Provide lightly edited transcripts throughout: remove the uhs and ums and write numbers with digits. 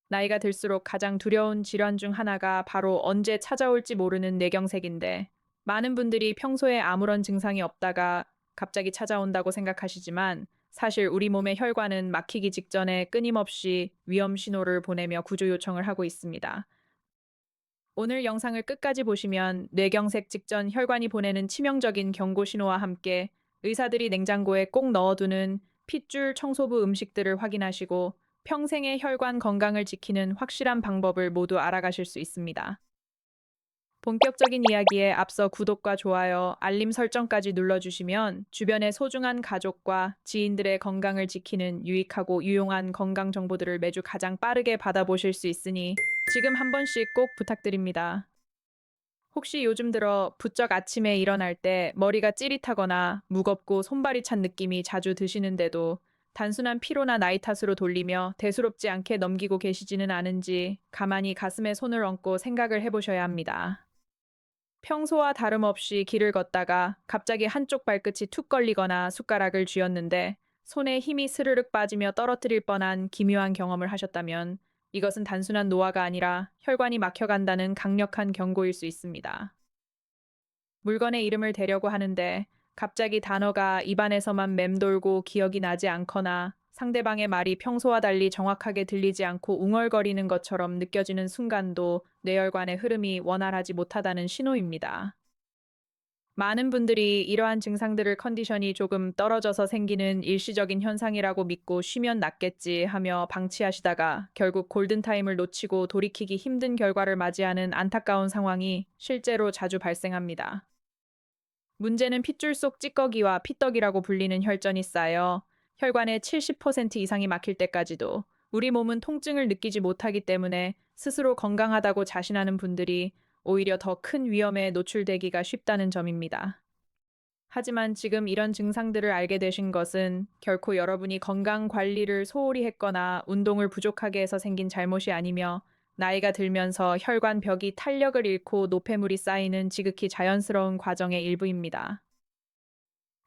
나이가 들수록 가장 두려운 질환 중 하나가 바로 언제 찾아올지 모르는 뇌경색인데, 많은 분들이 평소에 아무런 증상이 없다가 갑자기 찾아온다고 생각하시지만, 사실 우리 몸의 혈관은 막히기 직전에 끊임없이 위험 신호를 보내며 구조 요청을 하고 있습니다. 오늘 영상을 끝까지 보시면 뇌경색 직전 혈관이 보내는 치명적인 경고 신호와 함께 의사들이 냉장고에 꼭 넣어두는 핏줄 청소부 음식들을 확인하시고 평생의 혈관 건강을 지키는 확실한 방법을 모두 알아가실 수 있습니다. 본격적인 이야기에 앞서 구독과 좋아요, 알림 설정까지 눌러주시면 주변의 소중한 가족과 지인들의 건강을 지키는 유익하고 유용한 건강 정보들을 매주 가장 빠르게 받아보실 수 있으니 지금 한 번씩 꼭 부탁드립니다. 혹시 요즘 들어 부쩍 아침에 일어날 때 머리가 찌릿하거나 무겁고 손발이 찬 느낌이 자주 드시는데도 단순한 피로나 나이 탓으로 돌리며 대수롭지 않게 넘기고 계시지는 않은지 가만히 가슴에 손을 얹고 생각을 해보셔야 합니다. 평소와 다름없이 길을 걷다가 갑자기 한쪽 발끝이 툭 걸리거나 숟가락을 쥐었는데 손에 힘이 스르륵 빠지며 떨어뜨릴 뻔한 기묘한 경험을 하셨다면 이것은 단순한 노화가 아니라 혈관이 막혀간다는 강력한 경고일 수 있습니다. 물건의 이름을 대려고 하는데 갑자기 단어가 입안에서만 맴돌고 기억이 나지 않거나 상대방의 말이 평소와 달리 정확하게 들리지 않고 웅얼거리는 것처럼 느껴지는 순간도 뇌혈관의 흐름이 원활하지 못하다는 신호입니다. 많은 분들이 이러한 증상들을 컨디션이 조금 떨어져서 생기는 일시적인 현상이라고 믿고 쉬면 낫겠지 하며 방치하시다가 결국 골든타임을 놓치고 돌이키기 힘든 결과를 맞이하는 안타까운 상황이 실제로 자주 발생합니다. 문제는 핏줄 속 찌꺼기와 피떡이라고 불리는 혈전이 쌓여 혈관의 70% 이상이 막힐 때까지도 우리 몸은 통증을 느끼지 못하기 때문에 스스로 건강하다고 자신하는 분들이 오히려 더 큰 위험에 노출되기가 쉽다는 점입니다. 하지만 지금 이런 증상들을 알게 되신 것은 결코 여러분이 건강 관리를 소홀히 했거나 운동을 부족하게 해서 생긴 잘못이 아니며 나이가 들면서 혈관 벽이 탄력을 잃고 노폐물이 쌓이는 지극히 자연스러운 과정의 일부입니다.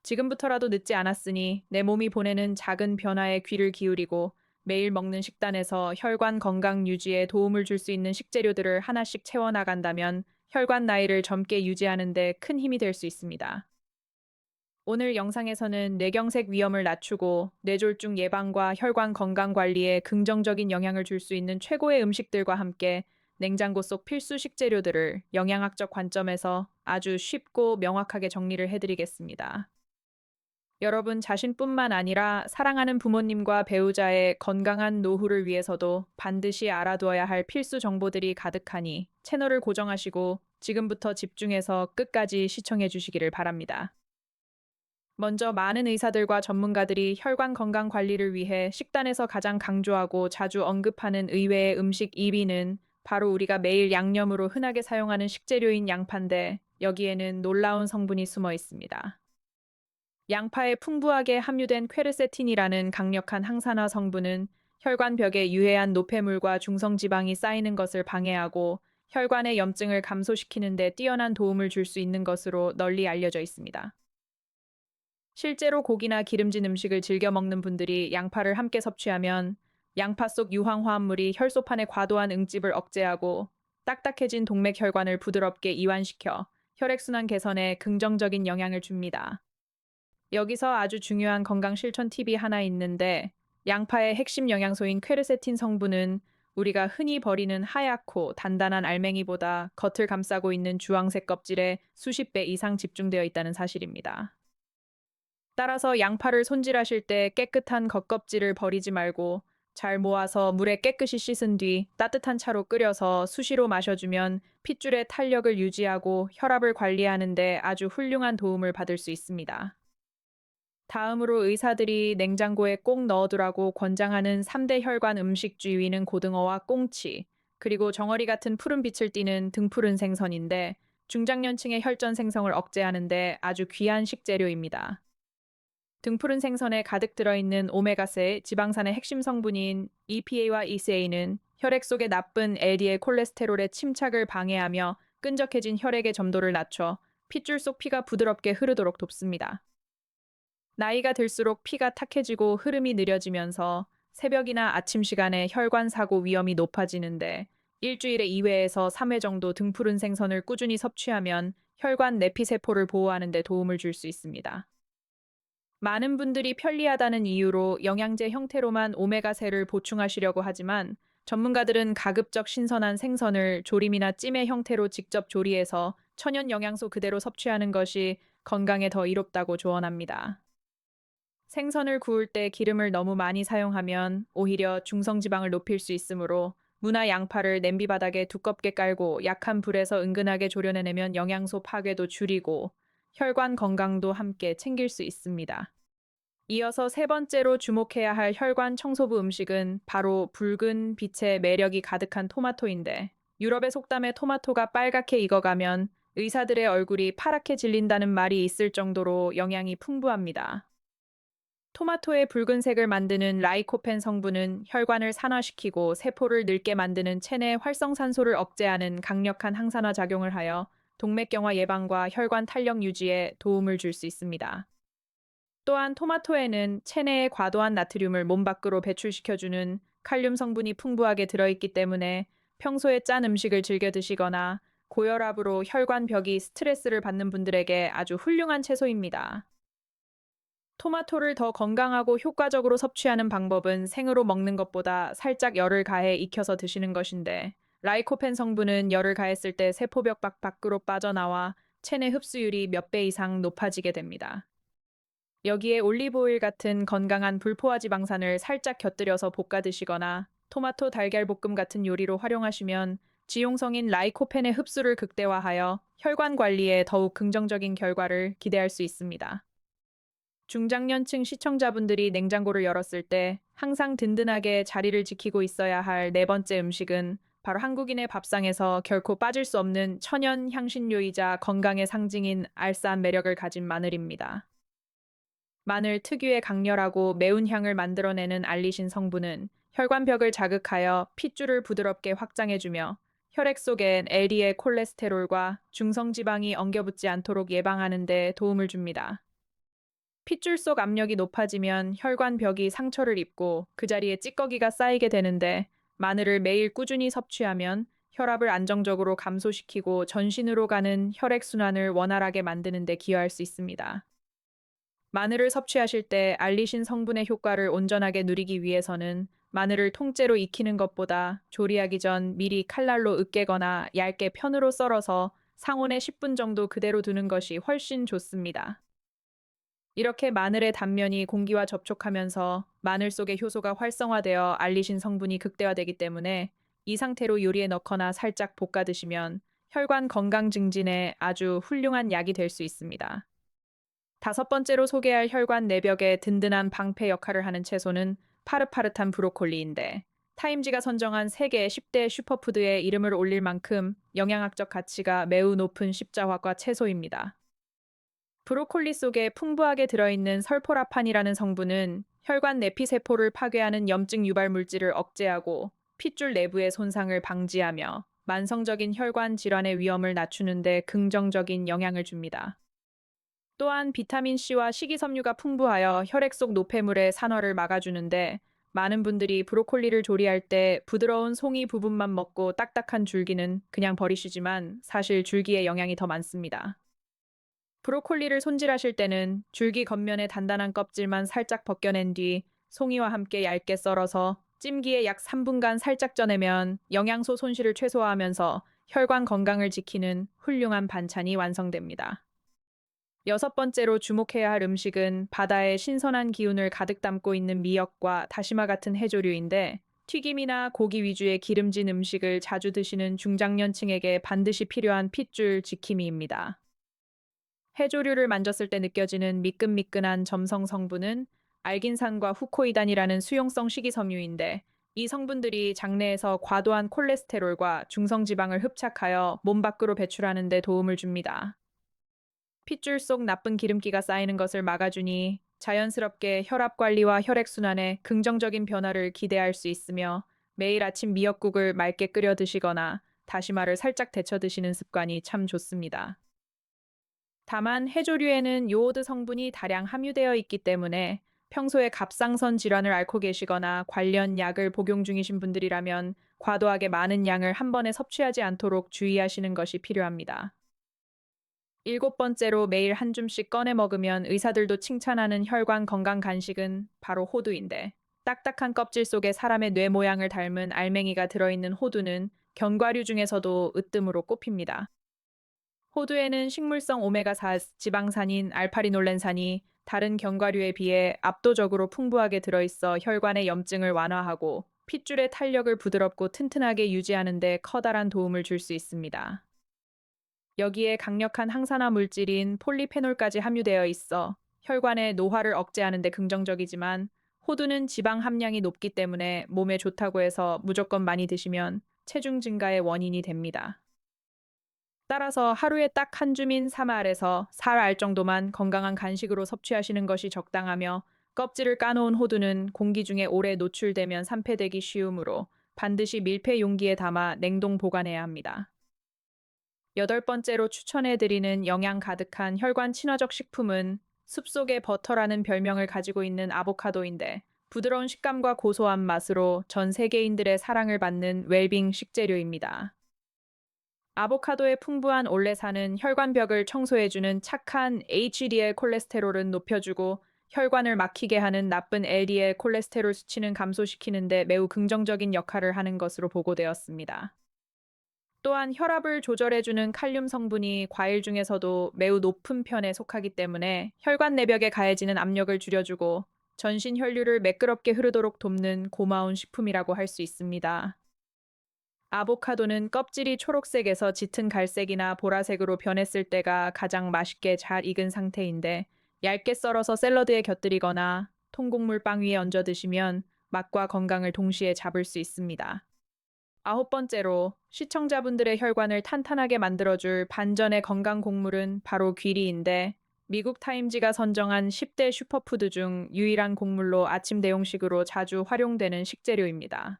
지금부터라도 늦지 않았으니 내 몸이 보내는 작은 변화에 귀를 기울이고 매일 먹는 식단에서 혈관 건강 유지에 도움을 줄 수 있는 식재료들을 하나씩 채워나간다면 혈관 나이를 젊게 유지하는 데 큰 힘이 될 수 있습니다. 오늘 영상에서는 뇌경색 위험을 낮추고 뇌졸중 예방과 혈관 건강 관리에 긍정적인 영향을 줄 수 있는 최고의 음식들과 함께 냉장고 속 필수 식재료들을 영양학적 관점에서 아주 쉽고 명확하게 정리를 해드리겠습니다. 여러분 자신뿐만 아니라 사랑하는 부모님과 배우자의 건강한 노후를 위해서도 반드시 알아두어야 할 필수 정보들이 가득하니 채널을 고정하시고 지금부터 집중해서 끝까지 시청해 주시기를 바랍니다. 먼저 많은 의사들과 전문가들이 혈관 건강 관리를 위해 식단에서 가장 강조하고 자주 언급하는 의외의 음식 1위는 바로 우리가 매일 양념으로 흔하게 사용하는 식재료인 양파인데 여기에는 놀라운 성분이 숨어 있습니다. 양파에 풍부하게 함유된 퀘르세틴이라는 강력한 항산화 성분은 혈관 벽에 유해한 노폐물과 중성지방이 쌓이는 것을 방해하고 혈관의 염증을 감소시키는 데 뛰어난 도움을 줄 수 있는 것으로 널리 알려져 있습니다. 실제로 고기나 기름진 음식을 즐겨 먹는 분들이 양파를 함께 섭취하면 양파 속 유황 화합물이 혈소판의 과도한 응집을 억제하고 딱딱해진 동맥혈관을 부드럽게 이완시켜 혈액순환 개선에 긍정적인 영향을 줍니다. 여기서 아주 중요한 건강 실천 팁이 하나 있는데 양파의 핵심 영양소인 퀘르세틴 성분은 우리가 흔히 버리는 하얗고 단단한 알맹이보다 겉을 감싸고 있는 주황색 껍질에 수십 배 이상 집중되어 있다는 사실입니다. 따라서 양파를 손질하실 때 깨끗한 겉껍질을 버리지 말고 잘 모아서 물에 깨끗이 씻은 뒤 따뜻한 차로 끓여서 수시로 마셔주면 핏줄의 탄력을 유지하고 혈압을 관리하는 데 아주 훌륭한 도움을 받을 수 있습니다. 다음으로 의사들이 냉장고에 꼭 넣어두라고 권장하는 3대 혈관 음식 주위는 고등어와 꽁치, 그리고 정어리 같은 푸른 빛을 띠는 등푸른 생선인데 중장년층의 혈전 생성을 억제하는데 아주 귀한 식재료입니다. 등푸른 생선에 가득 들어있는 오메가3 지방산의 핵심 성분인 EPA와 ECA는 혈액 속의 나쁜 LDL 콜레스테롤의 침착을 방해하며 끈적해진 혈액의 점도를 낮춰 핏줄 속 피가 부드럽게 흐르도록 돕습니다. 나이가 들수록 피가 탁해지고 흐름이 느려지면서 새벽이나 아침 시간에 혈관 사고 위험이 높아지는데 일주일에 2회에서 3회 정도 등푸른 생선을 꾸준히 섭취하면 혈관 내피세포를 보호하는 데 도움을 줄 수 있습니다. 많은 분들이 편리하다는 이유로 영양제 형태로만 오메가3를 보충하시려고 하지만 전문가들은 가급적 신선한 생선을 조림이나 찜의 형태로 직접 조리해서 천연 영양소 그대로 섭취하는 것이 건강에 더 이롭다고 조언합니다. 생선을 구울 때 기름을 너무 많이 사용하면 오히려 중성지방을 높일 수 있으므로 무나 양파를 냄비 바닥에 두껍게 깔고 약한 불에서 은근하게 졸여내면 영양소 파괴도 줄이고 혈관 건강도 함께 챙길 수 있습니다. 이어서 세 번째로 주목해야 할 혈관 청소부 음식은 바로 붉은 빛의 매력이 가득한 토마토인데 유럽의 속담에 토마토가 빨갛게 익어가면 의사들의 얼굴이 파랗게 질린다는 말이 있을 정도로 영양이 풍부합니다. 토마토의 붉은색을 만드는 라이코펜 성분은 혈관을 산화시키고 세포를 늙게 만드는 체내 활성산소를 억제하는 강력한 항산화 작용을 하여 동맥경화 예방과 혈관 탄력 유지에 도움을 줄 수 있습니다. 또한 토마토에는 체내의 과도한 나트륨을 몸 밖으로 배출시켜주는 칼륨 성분이 풍부하게 들어있기 때문에 평소에 짠 음식을 즐겨 드시거나 고혈압으로 혈관 벽이 스트레스를 받는 분들에게 아주 훌륭한 채소입니다. 토마토를 더 건강하고 효과적으로 섭취하는 방법은 생으로 먹는 것보다 살짝 열을 가해 익혀서 드시는 것인데, 라이코펜 성분은 열을 가했을 때 세포벽 밖으로 빠져나와 체내 흡수율이 몇 배 이상 높아지게 됩니다. 여기에 올리브오일 같은 건강한 불포화 지방산을 살짝 곁들여서 볶아 드시거나 토마토 달걀 볶음 같은 요리로 활용하시면 지용성인 라이코펜의 흡수를 극대화하여 혈관 관리에 더욱 긍정적인 결과를 기대할 수 있습니다. 중장년층 시청자분들이 냉장고를 열었을 때 항상 든든하게 자리를 지키고 있어야 할 네 번째 음식은 바로 한국인의 밥상에서 결코 빠질 수 없는 천연 향신료이자 건강의 상징인 알싸한 매력을 가진 마늘입니다. 마늘 특유의 강렬하고 매운 향을 만들어내는 알리신 성분은 혈관벽을 자극하여 핏줄을 부드럽게 확장해주며 혈액 속엔 LDL 콜레스테롤과 중성지방이 엉겨붙지 않도록 예방하는 데 도움을 줍니다. 핏줄 속 압력이 높아지면 혈관벽이 상처를 입고 그 자리에 찌꺼기가 쌓이게 되는데 마늘을 매일 꾸준히 섭취하면 혈압을 안정적으로 감소시키고 전신으로 가는 혈액순환을 원활하게 만드는 데 기여할 수 있습니다. 마늘을 섭취하실 때 알리신 성분의 효과를 온전하게 누리기 위해서는 마늘을 통째로 익히는 것보다 조리하기 전 미리 칼날로 으깨거나 얇게 편으로 썰어서 상온에 10분 정도 그대로 두는 것이 훨씬 좋습니다. 이렇게 마늘의 단면이 공기와 접촉하면서 마늘 속의 효소가 활성화되어 알리신 성분이 극대화되기 때문에 이 상태로 요리에 넣거나 살짝 볶아 드시면 혈관 건강 증진에 아주 훌륭한 약이 될 수 있습니다. 다섯 번째로 소개할 혈관 내벽에 든든한 방패 역할을 하는 채소는 파릇파릇한 브로콜리인데 타임지가 선정한 세계 10대 슈퍼푸드에 이름을 올릴 만큼 영양학적 가치가 매우 높은 십자화과 채소입니다. 브로콜리 속에 풍부하게 들어있는 설포라판이라는 성분은 혈관 내피세포를 파괴하는 염증 유발 물질을 억제하고 핏줄 내부의 손상을 방지하며 만성적인 혈관 질환의 위험을 낮추는 데 긍정적인 영향을 줍니다. 또한 비타민C와 식이섬유가 풍부하여 혈액 속 노폐물의 산화를 막아주는데 많은 분들이 브로콜리를 조리할 때 부드러운 송이 부분만 먹고 딱딱한 줄기는 그냥 버리시지만 사실 줄기에 영양이 더 많습니다. 브로콜리를 손질하실 때는 줄기 겉면의 단단한 껍질만 살짝 벗겨낸 뒤 송이와 함께 얇게 썰어서 찜기에 약 3분간 살짝 쪄내면 영양소 손실을 최소화하면서 혈관 건강을 지키는 훌륭한 반찬이 완성됩니다. 여섯 번째로 주목해야 할 음식은 바다의 신선한 기운을 가득 담고 있는 미역과 다시마 같은 해조류인데 튀김이나 고기 위주의 기름진 음식을 자주 드시는 중장년층에게 반드시 필요한 핏줄 지킴이입니다. 해조류를 만졌을 때 느껴지는 미끈미끈한 점성 성분은 알긴산과 후코이단이라는 수용성 식이섬유인데 이 성분들이 장내에서 과도한 콜레스테롤과 중성지방을 흡착하여 몸 밖으로 배출하는 데 도움을 줍니다. 핏줄 속 나쁜 기름기가 쌓이는 것을 막아주니 자연스럽게 혈압 관리와 혈액순환에 긍정적인 변화를 기대할 수 있으며 매일 아침 미역국을 맑게 끓여 드시거나 다시마를 살짝 데쳐 드시는 습관이 참 좋습니다. 다만 해조류에는 요오드 성분이 다량 함유되어 있기 때문에 평소에 갑상선 질환을 앓고 계시거나 관련 약을 복용 중이신 분들이라면 과도하게 많은 양을 한 번에 섭취하지 않도록 주의하시는 것이 필요합니다. 일곱 번째로 매일 한 줌씩 꺼내 먹으면 의사들도 칭찬하는 혈관 건강 간식은 바로 호두인데, 딱딱한 껍질 속에 사람의 뇌 모양을 닮은 알맹이가 들어있는 호두는 견과류 중에서도 으뜸으로 꼽힙니다. 호두에는 식물성 오메가4 지방산인 알파리놀렌산이 다른 견과류에 비해 압도적으로 풍부하게 들어있어 혈관의 염증을 완화하고 핏줄의 탄력을 부드럽고 튼튼하게 유지하는 데 커다란 도움을 줄 수 있습니다. 여기에 강력한 항산화 물질인 폴리페놀까지 함유되어 있어 혈관의 노화를 억제하는 데 긍정적이지만, 호두는 지방 함량이 높기 때문에 몸에 좋다고 해서 무조건 많이 드시면 체중 증가의 원인이 됩니다. 따라서 하루에 딱 한 줌인 3알에서 4알 정도만 건강한 간식으로 섭취하시는 것이 적당하며, 껍질을 까놓은 호두는 공기 중에 오래 노출되면 산패되기 쉬우므로 반드시 밀폐 용기에 담아 냉동 보관해야 합니다. 여덟 번째로 추천해드리는 영양 가득한 혈관 친화적 식품은 숲속의 버터라는 별명을 가지고 있는 아보카도인데, 부드러운 식감과 고소한 맛으로 전 세계인들의 사랑을 받는 웰빙 식재료입니다. 아보카도의 풍부한 올레산은 혈관벽을 청소해주는 착한 HDL 콜레스테롤은 높여주고, 혈관을 막히게 하는 나쁜 LDL 콜레스테롤 수치는 감소시키는데 매우 긍정적인 역할을 하는 것으로 보고되었습니다. 또한 혈압을 조절해주는 칼륨 성분이 과일 중에서도 매우 높은 편에 속하기 때문에 혈관 내벽에 가해지는 압력을 줄여주고 전신 혈류를 매끄럽게 흐르도록 돕는 고마운 식품이라고 할 수 있습니다. 아보카도는 껍질이 초록색에서 짙은 갈색이나 보라색으로 변했을 때가 가장 맛있게 잘 익은 상태인데, 얇게 썰어서 샐러드에 곁들이거나 통곡물 빵 위에 얹어 드시면 맛과 건강을 동시에 잡을 수 있습니다. 아홉 번째로 시청자분들의 혈관을 탄탄하게 만들어줄 반전의 건강 곡물은 바로 귀리인데, 미국 타임지가 선정한 10대 슈퍼푸드 중 유일한 곡물로 아침 대용식으로 자주 활용되는 식재료입니다.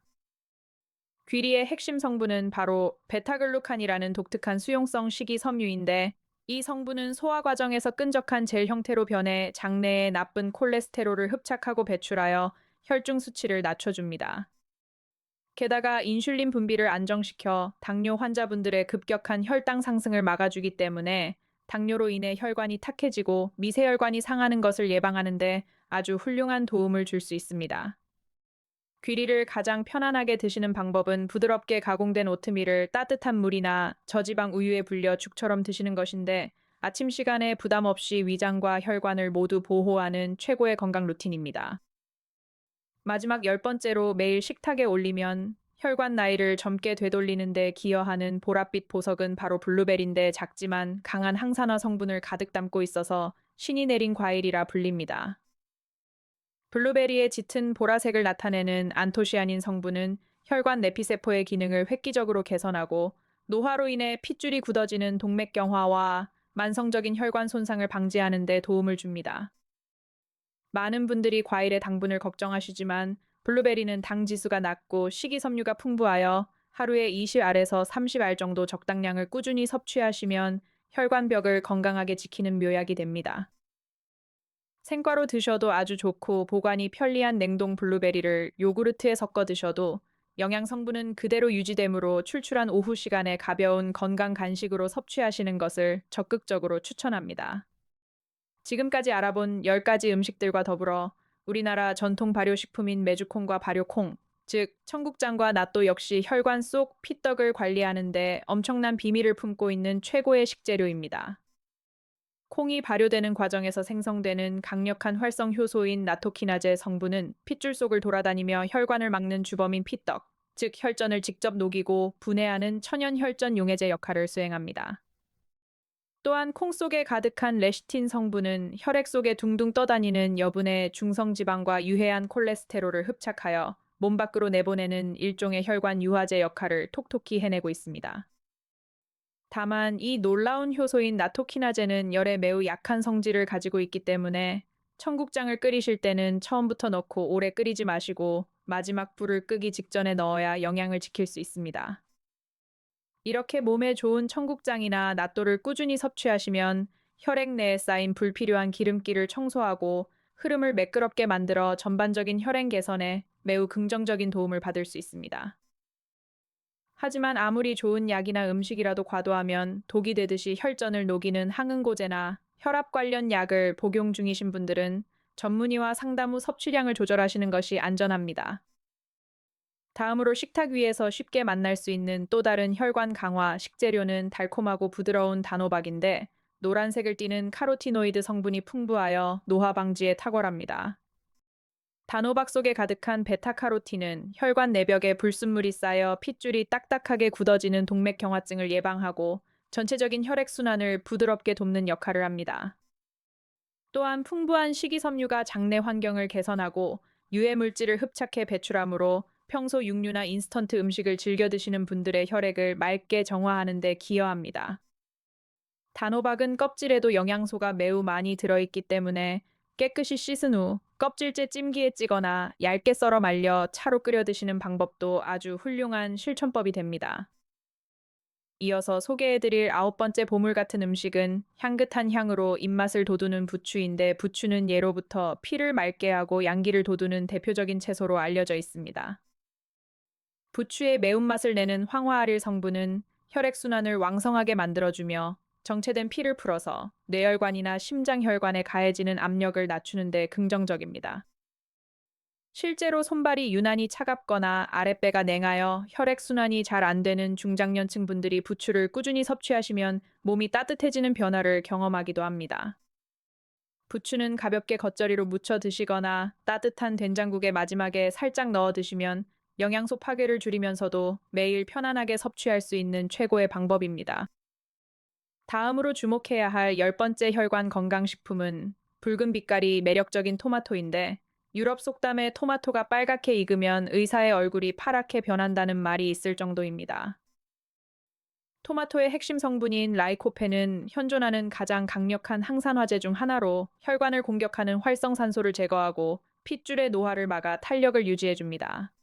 귀리의 핵심 성분은 바로 베타글루칸이라는 독특한 수용성 식이섬유인데, 이 성분은 소화 과정에서 끈적한 젤 형태로 변해 장내에 나쁜 콜레스테롤을 흡착하고 배출하여 혈중 수치를 낮춰줍니다. 게다가 인슐린 분비를 안정시켜 당뇨 환자분들의 급격한 혈당 상승을 막아주기 때문에 당뇨로 인해 혈관이 탁해지고 미세혈관이 상하는 것을 예방하는데 아주 훌륭한 도움을 줄 수 있습니다. 귀리를 가장 편안하게 드시는 방법은 부드럽게 가공된 오트밀을 따뜻한 물이나 저지방 우유에 불려 죽처럼 드시는 것인데, 아침 시간에 부담 없이 위장과 혈관을 모두 보호하는 최고의 건강 루틴입니다. 마지막 열 번째로 매일 식탁에 올리면 혈관 나이를 젊게 되돌리는 데 기여하는 보랏빛 보석은 바로 블루베리인데, 작지만 강한 항산화 성분을 가득 담고 있어서 신이 내린 과일이라 불립니다. 블루베리의 짙은 보라색을 나타내는 안토시아닌 성분은 혈관 내피세포의 기능을 획기적으로 개선하고 노화로 인해 핏줄이 굳어지는 동맥경화와 만성적인 혈관 손상을 방지하는 데 도움을 줍니다. 많은 분들이 과일의 당분을 걱정하시지만, 블루베리는 당 지수가 낮고 식이섬유가 풍부하여 하루에 20알에서 30알 정도 적당량을 꾸준히 섭취하시면 혈관벽을 건강하게 지키는 묘약이 됩니다. 생과로 드셔도 아주 좋고 보관이 편리한 냉동 블루베리를 요구르트에 섞어 드셔도 영양 성분은 그대로 유지되므로 출출한 오후 시간에 가벼운 건강 간식으로 섭취하시는 것을 적극적으로 추천합니다. 지금까지 알아본 10가지 음식들과 더불어 우리나라 전통 발효식품인 메주콩과 발효콩, 즉 청국장과 낫또 역시 혈관 속 피떡을 관리하는 데 엄청난 비밀을 품고 있는 최고의 식재료입니다. 콩이 발효되는 과정에서 생성되는 강력한 활성 효소인 나토키나제 성분은 핏줄 속을 돌아다니며 혈관을 막는 주범인 피떡, 즉 혈전을 직접 녹이고 분해하는 천연 혈전 용해제 역할을 수행합니다. 또한 콩 속에 가득한 레시틴 성분은 혈액 속에 둥둥 떠다니는 여분의 중성지방과 유해한 콜레스테롤을 흡착하여 몸 밖으로 내보내는 일종의 혈관 유화제 역할을 톡톡히 해내고 있습니다. 다만 이 놀라운 효소인 나토키나제는 열에 매우 약한 성질을 가지고 있기 때문에 청국장을 끓이실 때는 처음부터 넣고 오래 끓이지 마시고 마지막 불을 끄기 직전에 넣어야 영양을 지킬 수 있습니다. 이렇게 몸에 좋은 청국장이나 낫또를 꾸준히 섭취하시면 혈액 내에 쌓인 불필요한 기름기를 청소하고 흐름을 매끄럽게 만들어 전반적인 혈행 개선에 매우 긍정적인 도움을 받을 수 있습니다. 하지만 아무리 좋은 약이나 음식이라도 과도하면 독이 되듯이 혈전을 녹이는 항응고제나 혈압 관련 약을 복용 중이신 분들은 전문의와 상담 후 섭취량을 조절하시는 것이 안전합니다. 다음으로 식탁 위에서 쉽게 만날 수 있는 또 다른 혈관 강화 식재료는 달콤하고 부드러운 단호박인데, 노란색을 띠는 카로티노이드 성분이 풍부하여 노화 방지에 탁월합니다. 단호박 속에 가득한 베타카로틴은 혈관 내벽에 불순물이 쌓여 핏줄이 딱딱하게 굳어지는 동맥경화증을 예방하고 전체적인 혈액순환을 부드럽게 돕는 역할을 합니다. 또한 풍부한 식이섬유가 장내 환경을 개선하고 유해 물질을 흡착해 배출하므로 평소 육류나 인스턴트 음식을 즐겨 드시는 분들의 혈액을 맑게 정화하는 데 기여합니다. 단호박은 껍질에도 영양소가 매우 많이 들어있기 때문에 깨끗이 씻은 후 껍질째 찜기에 찌거나 얇게 썰어 말려 차로 끓여 드시는 방법도 아주 훌륭한 실천법이 됩니다. 이어서 소개해드릴 9번째 보물 같은 음식은 향긋한 향으로 입맛을 돋우는 부추인데, 부추는 예로부터 피를 맑게 하고 양기를 돋우는 대표적인 채소로 알려져 있습니다. 부추의 매운맛을 내는 황화아릴 성분은 혈액순환을 왕성하게 만들어주며 정체된 피를 풀어서 뇌혈관이나 심장혈관에 가해지는 압력을 낮추는 데 긍정적입니다. 실제로 손발이 유난히 차갑거나 아랫배가 냉하여 혈액순환이 잘 안 되는 중장년층 분들이 부추를 꾸준히 섭취하시면 몸이 따뜻해지는 변화를 경험하기도 합니다. 부추는 가볍게 겉절이로 무쳐 드시거나 따뜻한 된장국의 마지막에 살짝 넣어 드시면 영양소 파괴를 줄이면서도 매일 편안하게 섭취할 수 있는 최고의 방법입니다. 다음으로 주목해야 할 10번째 혈관 건강식품은 붉은 빛깔이 매력적인 토마토인데, 유럽 속담에 토마토가 빨갛게 익으면 의사의 얼굴이 파랗게 변한다는 말이 있을 정도입니다. 토마토의 핵심 성분인 라이코펜은 현존하는 가장 강력한 항산화제 중 하나로 혈관을 공격하는 활성산소를 제거하고 핏줄의 노화를 막아 탄력을 유지해줍니다.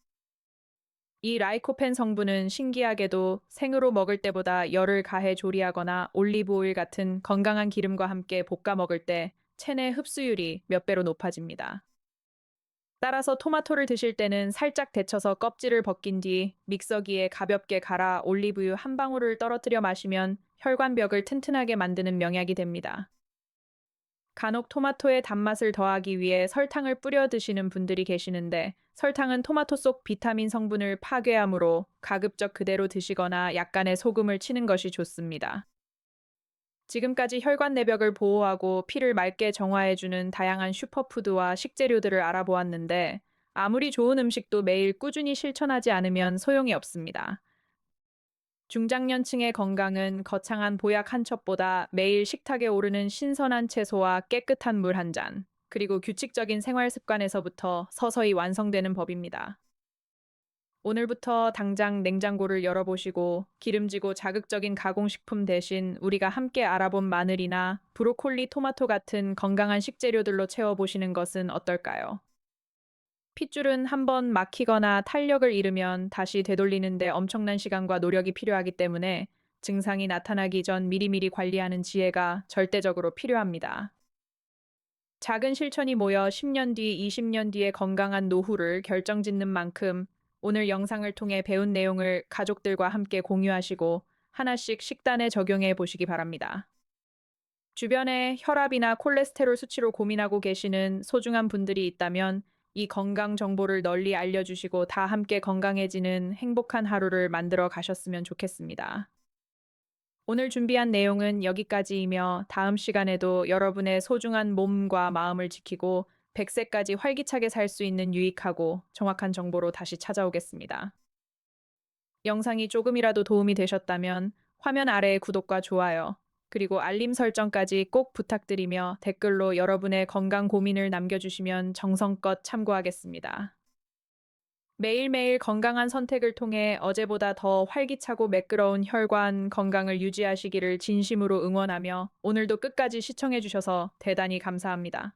이 라이코펜 성분은 신기하게도 생으로 먹을 때보다 열을 가해 조리하거나 올리브 오일 같은 건강한 기름과 함께 볶아 먹을 때 체내 흡수율이 몇 배로 높아집니다. 따라서 토마토를 드실 때는 살짝 데쳐서 껍질을 벗긴 뒤 믹서기에 가볍게 갈아 올리브유 한 방울을 떨어뜨려 마시면 혈관벽을 튼튼하게 만드는 명약이 됩니다. 간혹 토마토의 단맛을 더하기 위해 설탕을 뿌려 드시는 분들이 계시는데, 설탕은 토마토 속 비타민 성분을 파괴하므로 가급적 그대로 드시거나 약간의 소금을 치는 것이 좋습니다. 지금까지 혈관 내벽을 보호하고 피를 맑게 정화해주는 다양한 슈퍼푸드와 식재료들을 알아보았는데, 아무리 좋은 음식도 매일 꾸준히 실천하지 않으면 소용이 없습니다. 중장년층의 건강은 거창한 보약 한 첩보다 매일 식탁에 오르는 신선한 채소와 깨끗한 물 한 잔, 그리고 규칙적인 생활 습관에서부터 서서히 완성되는 법입니다. 오늘부터 당장 냉장고를 열어보시고 기름지고 자극적인 가공식품 대신 우리가 함께 알아본 마늘이나 브로콜리, 토마토 같은 건강한 식재료들로 채워보시는 것은 어떨까요? 핏줄은 한번 막히거나 탄력을 잃으면 다시 되돌리는데 엄청난 시간과 노력이 필요하기 때문에 증상이 나타나기 전 미리미리 관리하는 지혜가 절대적으로 필요합니다. 작은 실천이 모여 10년 뒤, 20년 뒤의 건강한 노후를 결정짓는 만큼, 오늘 영상을 통해 배운 내용을 가족들과 함께 공유하시고 하나씩 식단에 적용해 보시기 바랍니다. 주변에 혈압이나 콜레스테롤 수치로 고민하고 계시는 소중한 분들이 있다면 이 건강 정보를 널리 알려주시고 다 함께 건강해지는 행복한 하루를 만들어 가셨으면 좋겠습니다. 오늘 준비한 내용은 여기까지이며, 다음 시간에도 여러분의 소중한 몸과 마음을 지키고 100세까지 활기차게 살 수 있는 유익하고 정확한 정보로 다시 찾아오겠습니다. 영상이 조금이라도 도움이 되셨다면 화면 아래의 구독과 좋아요, 그리고 알림 설정까지 꼭 부탁드리며 댓글로 여러분의 건강 고민을 남겨주시면 정성껏 참고하겠습니다. 매일매일 건강한 선택을 통해 어제보다 더 활기차고 매끄러운 혈관 건강을 유지하시기를 진심으로 응원하며, 오늘도 끝까지 시청해주셔서 대단히 감사합니다.